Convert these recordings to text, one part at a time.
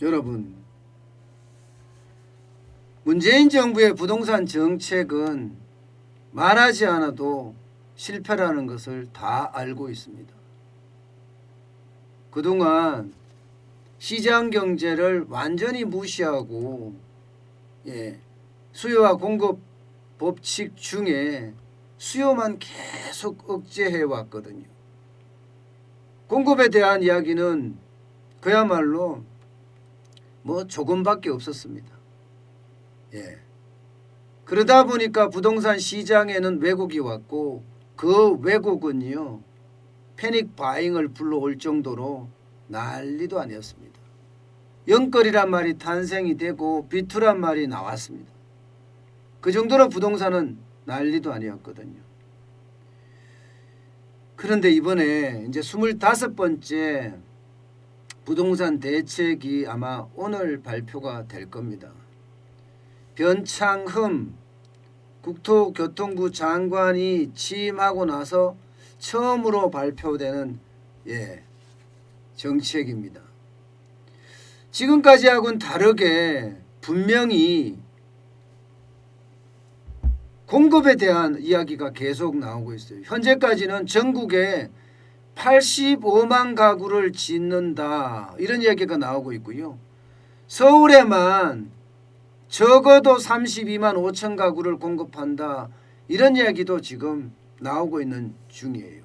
여러분, 문재인 정부의 부동산 정책은 말하지 않아도 실패라는 것을 다 알고 있습니다. 그동안 시장 경제를 완전히 무시하고 수요와 공급 법칙 중에 수요만 계속 억제해 왔거든요. 공급에 대한 이야기는 그야말로 조금밖에 없었습니다. 그러다 보니까 부동산 시장에는 왜곡이 왔고 그 왜곡은요 패닉 바잉을 불러올 정도로 난리도 아니었습니다. 영끌이란 말이 탄생이 되고 비투란 말이 나왔습니다. 그 정도로 부동산은 난리도 아니었거든요. 그런데 이번에 이제 25번째 부동산 대책이 아마 오늘 발표가 될 겁니다. 변창흠 국토교통부 장관이 취임하고 나서 처음으로 발표되는 정책입니다. 지금까지하고는 다르게 분명히 공급에 대한 이야기가 계속 나오고 있어요. 현재까지는 전국에 85만 가구를 짓는다 이런 이야기가 나오고 있고요. 서울에만 적어도 32만 5천 가구를 공급한다 이런 이야기도 지금 나오고 있는 중이에요.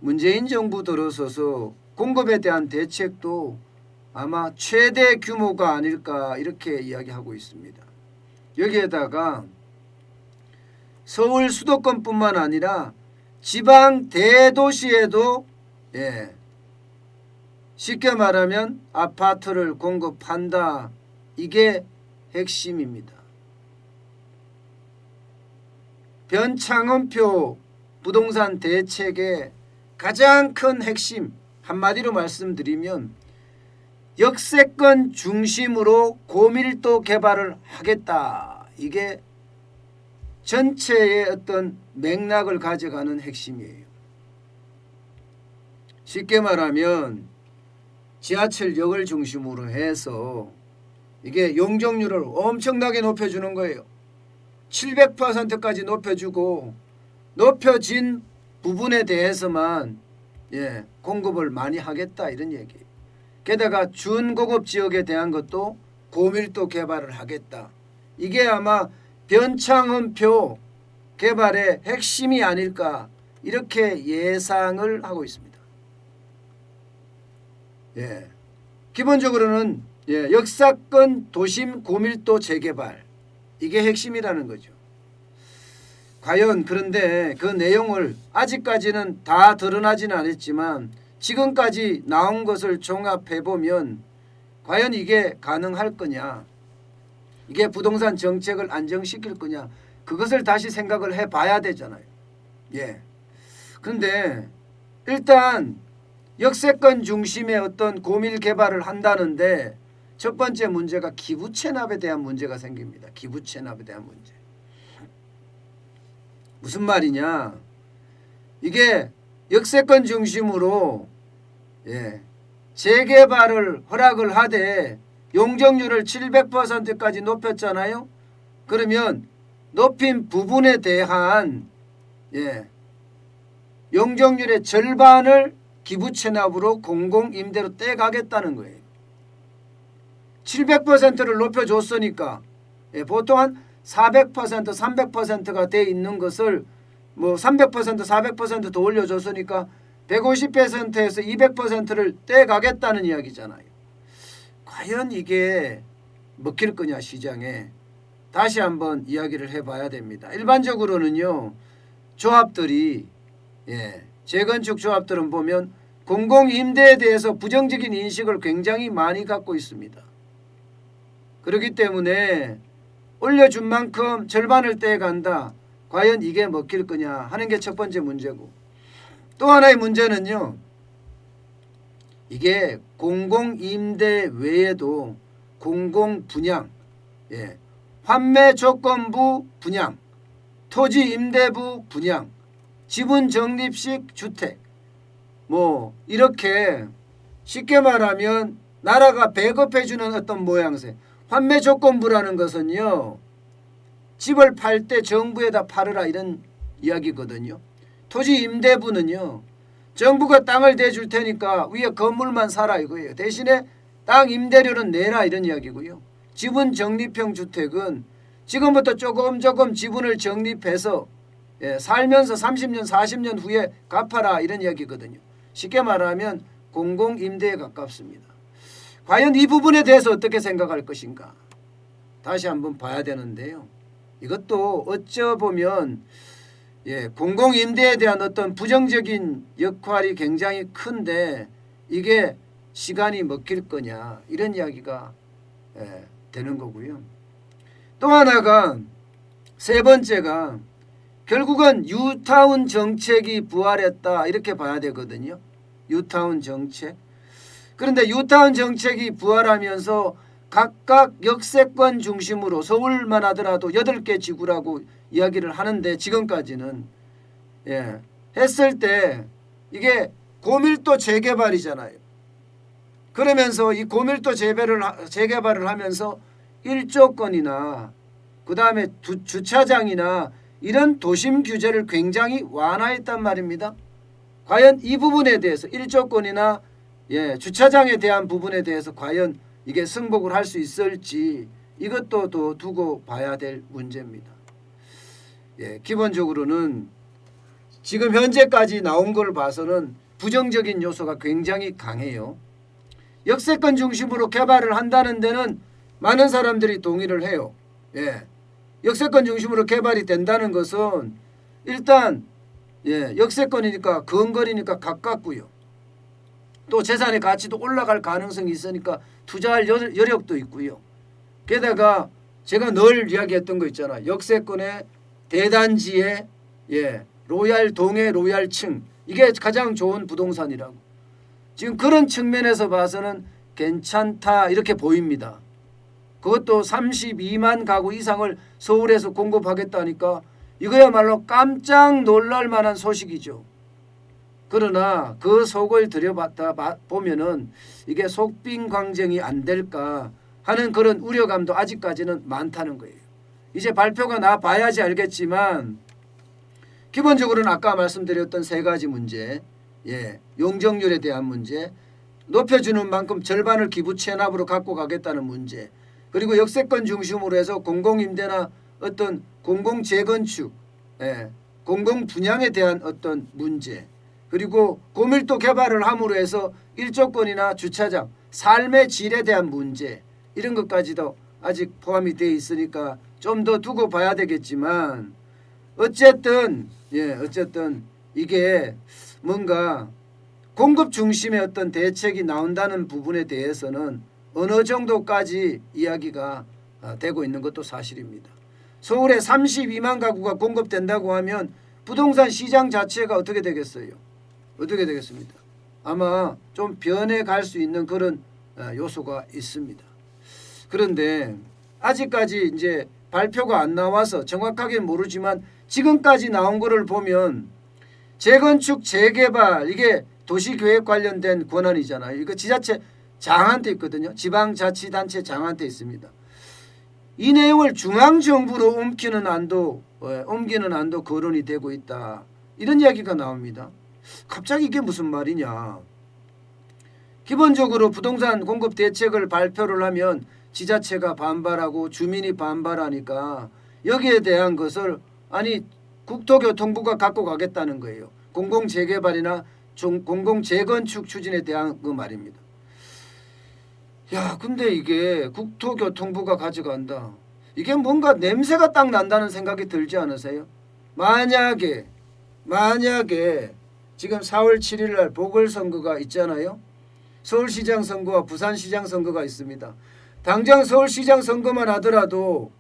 문재인 정부 들어서서 공급에 대한 대책도 아마 최대 규모가 아닐까 이렇게 이야기하고 있습니다. 여기에다가 서울 수도권뿐만 아니라 지방 대도시에도 쉽게 말하면 아파트를 공급한다. 이게 핵심입니다. 변창흠표 부동산 대책의 가장 큰 핵심 한마디로 말씀드리면 역세권 중심으로 고밀도 개발을 하겠다. 이게 전체의 어떤 맥락을 가져가는 핵심이에요. 쉽게 말하면 지하철역을 중심으로 해서 이게 용적률을 엄청나게 높여주는 거예요. 700%까지 높여주고 높여진 부분에 대해서만 공급을 많이 하겠다 이런 얘기예요. 게다가 준고급 지역에 대한 것도 고밀도 개발을 하겠다. 이게 아마 변창흠표 개발의 핵심이 아닐까 이렇게 예상을 하고 있습니다. 기본적으로는 역사권 도심 고밀도 재개발 이게 핵심이라는 거죠. 과연 그런데 그 내용을 아직까지는 다 드러나지는 않았지만 지금까지 나온 것을 종합해보면 과연 이게 가능할 거냐, 이게 부동산 정책을 안정시킬 거냐, 그것을 다시 생각을 해봐야 되잖아요. 그런데 일단 역세권 중심의 어떤 고밀 개발을 한다는데 첫 번째 문제가 기부 체납에 대한 문제가 생깁니다. 기부 체납에 대한 문제. 무슨 말이냐? 이게 역세권 중심으로 재개발을 허락을 하되 용적률을 700%까지 높였잖아요. 그러면 높인 부분에 대한 용적률의 절반을 기부 체납으로 공공임대로 떼가겠다는 거예요. 700%를 높여줬으니까 보통 한 400%, 300%가 돼 있는 것을 300%, 400% 더 올려줬으니까 150%에서 200%를 떼가겠다는 이야기잖아요. 과연 이게 먹힐 거냐 시장에 다시 한번 이야기를 해봐야 됩니다. 일반적으로는요 조합들이 재건축 조합들은 보면 공공임대에 대해서 부정적인 인식을 굉장히 많이 갖고 있습니다. 그렇기 때문에 올려준 만큼 절반을 떼간다. 과연 이게 먹힐 거냐 하는 게 첫 번째 문제고, 또 하나의 문제는요 이게 공공임대 외에도 공공분양 예, 환매 조건부 분양, 토지 임대부 분양, 지분 적립식 주택, 뭐 이렇게 쉽게 말하면 나라가 배급해주는 어떤 모양새. 환매 조건부라는 것은요, 집을 팔 때 정부에다 팔으라 이런 이야기거든요. 토지 임대부는요, 정부가 땅을 대줄 테니까 위에 건물만 사라 이거예요. 대신에 땅 임대료는 내라 이런 이야기고요. 지분 적립형 주택은 지금부터 조금 지분을 적립해서 살면서 30년 40년 후에 갚아라 이런 이야기거든요. 쉽게 말하면 공공임대에 가깝습니다. 과연 이 부분에 대해서 어떻게 생각할 것인가 다시 한번 봐야 되는데요. 이것도 어쩌보면 공공임대에 대한 어떤 부정적인 역할이 굉장히 큰데 이게 시간이 먹힐 거냐 이런 이야기가 되는 거고요. 또 하나가 세 번째가 결국은 뉴타운 정책이 부활했다 이렇게 봐야 되거든요. 뉴타운 정책. 그런데 뉴타운 정책이 부활하면서 각각 역세권 중심으로 서울만 하더라도 8개 지구라고 이야기를 하는데 지금까지는 했을 때 이게 고밀도 재개발이잖아요. 그러면서 이 고밀도 재개발을 하면서 1조 건이나 그다음에 주차장이나 이런 도심 규제를 굉장히 완화했단 말입니다. 과연 이 부분에 대해서 1조 건이나 주차장에 대한 부분에 대해서 과연 이게 승복을 할 수 있을지 이것도 또 두고 봐야 될 문제입니다. 기본적으로는 지금 현재까지 나온 걸 봐서는 부정적인 요소가 굉장히 강해요. 역세권 중심으로 개발을 한다는 데는 많은 사람들이 동의를 해요. 역세권 중심으로 개발이 된다는 것은 일단 역세권이니까 근거리니까 가깝고요. 또 재산의 가치도 올라갈 가능성이 있으니까 투자할 여력도 있고요. 게다가 제가 늘 이야기했던 거 있잖아. 역세권의 대단지의 로얄 동의 로얄층 이게 가장 좋은 부동산이라고. 지금 그런 측면에서 봐서는 괜찮다 이렇게 보입니다. 그것도 32만 가구 이상을 서울에서 공급하겠다니까 이거야말로 깜짝 놀랄 만한 소식이죠. 그러나 그 속을 들여봤다 보면은 이게 속빈강정이 안 될까 하는 그런 우려감도 아직까지는 많다는 거예요. 이제 발표가 나봐야지 알겠지만 기본적으로는 아까 말씀드렸던 세 가지 문제, 용적률에 대한 문제, 높여주는 만큼 절반을 기부 체납으로 갖고 가겠다는 문제, 그리고 역세권 중심으로 해서 공공임대나 어떤 공공재건축, 공공분양에 대한 어떤 문제, 그리고 고밀도 개발을 함으로 해서 1조 건이나 주차장, 삶의 질에 대한 문제 이런 것까지도 아직 포함이 되어 있으니까 좀 더 두고 봐야 되겠지만 어쨌든 이게 뭔가 공급 중심의 어떤 대책이 나온다는 부분에 대해서는 어느 정도까지 이야기가 되고 있는 것도 사실입니다. 서울에 32만 가구가 공급된다고 하면 부동산 시장 자체가 어떻게 되겠어요? 어떻게 되겠습니까? 아마 좀 변해갈 수 있는 그런 요소가 있습니다. 그런데 아직까지 이제 발표가 안 나와서 정확하게 모르지만 지금까지 나온 거를 보면 재건축 재개발 이게 도시계획 관련된 권한이잖아요. 이거 지자체 장한테 있거든요. 지방자치단체 장한테 있습니다. 이 내용을 중앙정부로 옮기는 안도 거론이 되고 있다. 이런 이야기가 나옵니다. 갑자기 이게 무슨 말이냐. 기본적으로 부동산 공급 대책을 발표를 하면 지자체가 반발하고 주민이 반발하니까 여기에 대한 것을 국토교통부가 갖고 가겠다는 거예요. 공공재개발이나 공공재건축 추진에 대한 그 말입니다. 근데 이게 국토교통부가 가져간다. 이게 뭔가 냄새가 딱 난다는 생각이 들지 않으세요? 만약에 지금 4월 7일 날 보궐선거가 있잖아요. 서울시장 선거와 부산시장 선거가 있습니다. 당장 서울시장 선거만 하더라도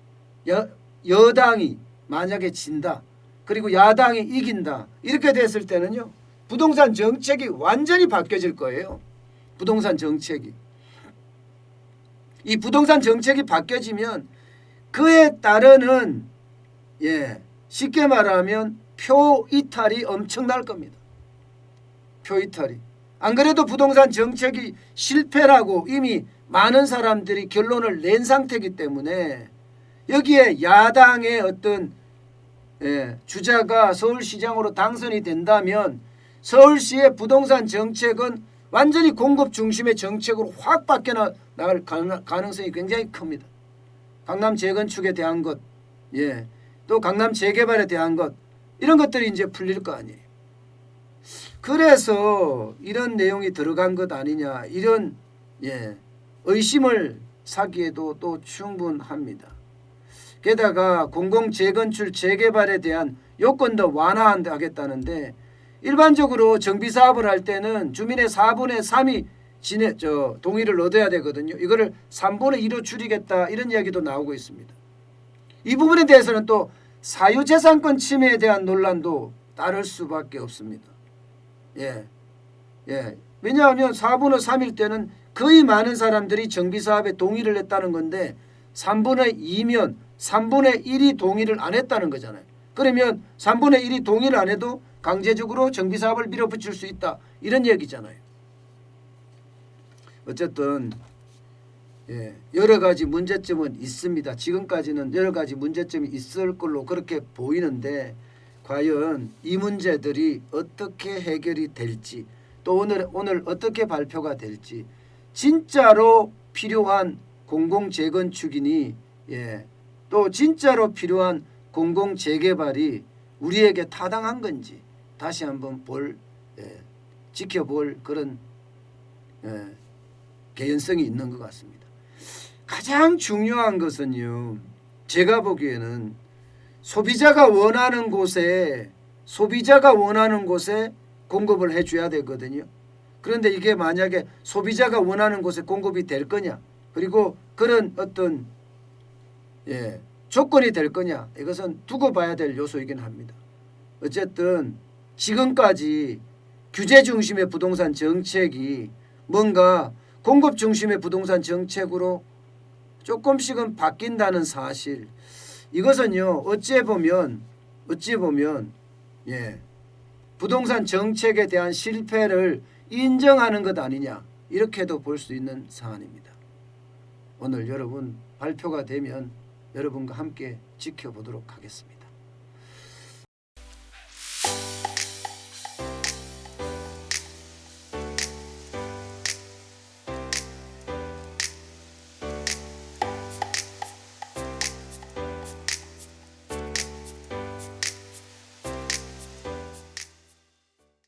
여당이 만약에 진다. 그리고 야당이 이긴다. 이렇게 됐을 때는요. 부동산 정책이 완전히 바뀌어질 거예요. 부동산 정책이. 이 부동산 정책이 바뀌어지면 그에 따르는 쉽게 말하면 표 이탈이 엄청날 겁니다. 표 이탈이. 안 그래도 부동산 정책이 실패라고 이미 많은 사람들이 결론을 낸 상태이기 때문에 여기에 야당의 어떤 주자가 서울시장으로 당선이 된다면 서울시의 부동산 정책은 완전히 공급 중심의 정책으로 확 바뀌어 나갈 가능성이 굉장히 큽니다. 강남 재건축에 대한 것, 또 강남 재개발에 대한 것, 이런 것들이 이제 풀릴 거 아니에요. 그래서 이런 내용이 들어간 것 아니냐, 이런 의심을 사기에도 또 충분합니다. 게다가 공공재건축 재개발에 대한 요건도 완화하겠다는데 일반적으로 정비사업을 할 때는 주민의 4분의 3이 동의를 얻어야 되거든요. 이거를 3분의 2로 줄이겠다, 이런 이야기도 나오고 있습니다. 이 부분에 대해서는 또 사유재산권 침해에 대한 논란도 따를 수밖에 없습니다. 왜냐하면 4분의 3일 때는 거의 많은 사람들이 정비사업에 동의를 했다는 건데 3분의 2면 3분의 1이 동의를 안 했다는 거잖아요. 그러면 3분의 1이 동의를 안 해도 강제적으로 정비사업을 밀어붙일 수 있다, 이런 얘기잖아요. 어쨌든 여러 가지 문제점은 있습니다. 지금까지는 여러 가지 문제점이 있을 걸로 그렇게 보이는데 과연 이 문제들이 어떻게 해결이 될지, 또 오늘 어떻게 발표가 될지, 진짜로 필요한 공공재건축이니 또 진짜로 필요한 공공재개발이 우리에게 타당한 건지 다시 한번 지켜볼 그런 개연성이 있는 것 같습니다. 가장 중요한 것은요, 제가 보기에는 소비자가 원하는 곳에 공급을 해줘야 되거든요. 그런데 이게 만약에 소비자가 원하는 곳에 공급이 될 거냐, 그리고 그런 어떤 조건이 될 거냐, 이것은 두고 봐야 될 요소이긴 합니다. 어쨌든 지금까지 규제 중심의 부동산 정책이 뭔가 공급 중심의 부동산 정책으로 조금씩은 바뀐다는 사실, 이것은요 어찌 보면 부동산 정책에 대한 실패를 인정하는 것 아니냐, 이렇게도 볼 수 있는 사안입니다. 오늘 여러분 발표가 되면 여러분과 함께 지켜보도록 하겠습니다.